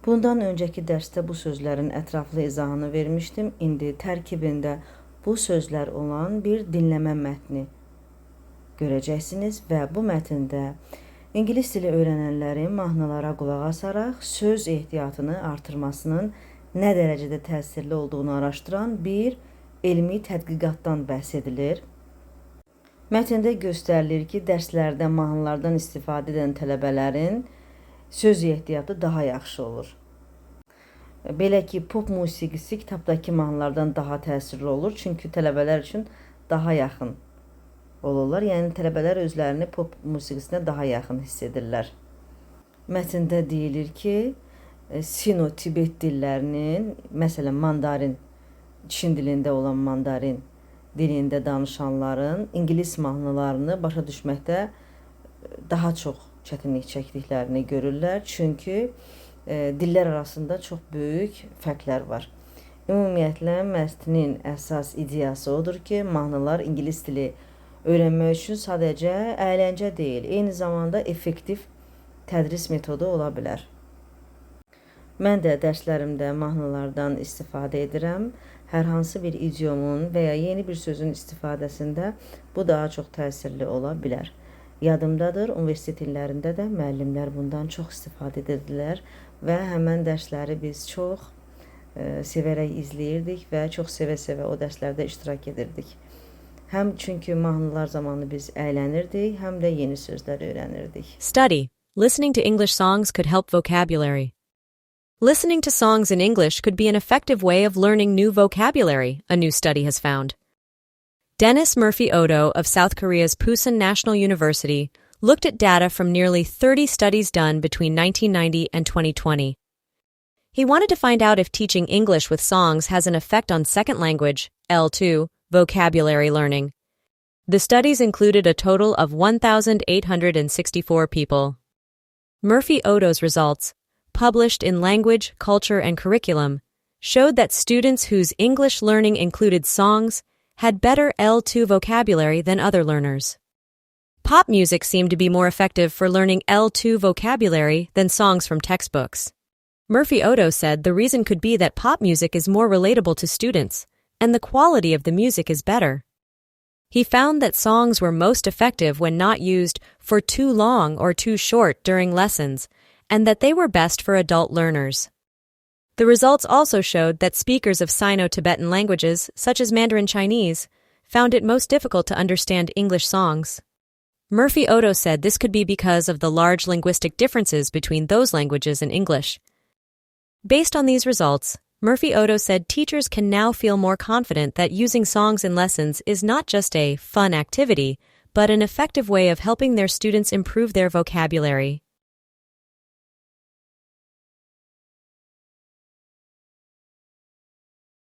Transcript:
Bundan önceki dərsdə bu sözlərin ətraflı izahını vermişdim. İndi tərkibində bu sözlər olan bir dinləmə mətni görəcəksiniz və bu mətndə İngilis dili öyrənənlərin mahnılara qulaq asaraq söz ehtiyatını artırmasının nə dərəcədə təsirli olduğunu araşdıran bir elmi tədqiqatdan bəhs edilir. Mətndə göstərilir ki, dərslərdə mahnılardan istifadə edən tələbələrin söz ehtiyatı daha yaxşı olur. Belə ki, pop musiqisi kitabdakı mahnılardan daha təsirli olur, çünki tələbələr üçün daha yaxın olurlar. Yəni, tələbələr özlərini pop musiqisinə daha yaxın hiss edirlər. Mətndə deyilir ki, Sino-Tibet dillərinin, məsələn, mandarin, Çin dilində olan mandarin dilində danışanların İngilis mahnılarını başa düşməkdə daha çox çətinlik çəkdiklərini görürlər. Çünki dillər arasında çox böyük fərqlər var. Ümumiyyətlə, mətnin əsas ideyası odur ki, mahnılar İngilis dili öyrənmək üçün sadəcə əyləncə deyil, eyni zamanda effektiv tədris metodu ola bilər. Mən də dərslərimdə mahnılardan istifadə edirəm. Hər hansı bir idiomun və ya yeni bir sözün istifadəsində bu daha çox təsirli ola bilər. Yadımdadır, universitet illərində də müəllimlər bundan çox istifadə edirdilər və həmən dərsləri biz çox sevərək izləyirdik və çox sevə-sevə o dərslərdə iştirak edirdik. Həm çünki mahnılar zamanı biz əylənirdik, həm də yeni sözlər öyrənirdik. Study. Listening to English songs could help vocabulary. Listening to songs in English could be an effective way of learning new vocabulary, a new study has found. Dennis Murphy-Odo of South Korea's Pusan National University looked at data from nearly 30 studies done between 1990 and 2020. He wanted to find out if teaching English with songs has an effect on second language, L2, vocabulary learning. The studies included a total of 1,864 people. Murphy-Odo's results, published in Language, Culture, and Curriculum, showed that students whose English learning included songs had better L2 vocabulary than other learners. Pop music seemed to be more effective for learning L2 vocabulary than songs from textbooks. Murphy-Odo said the reason could be that pop music is more relatable to students, and the quality of the music is better. He found that songs were most effective when not used for too long or too short during lessons, and that they were best for adult learners. The results also showed that speakers of Sino-Tibetan languages, such as Mandarin Chinese, found it most difficult to understand English songs. Murphy-Odo said this could be because of the large linguistic differences between those languages and English. Based on these results, Murphy-Odo said teachers can now feel more confident that using songs in lessons is not just a fun activity, but an effective way of helping their students improve their vocabulary.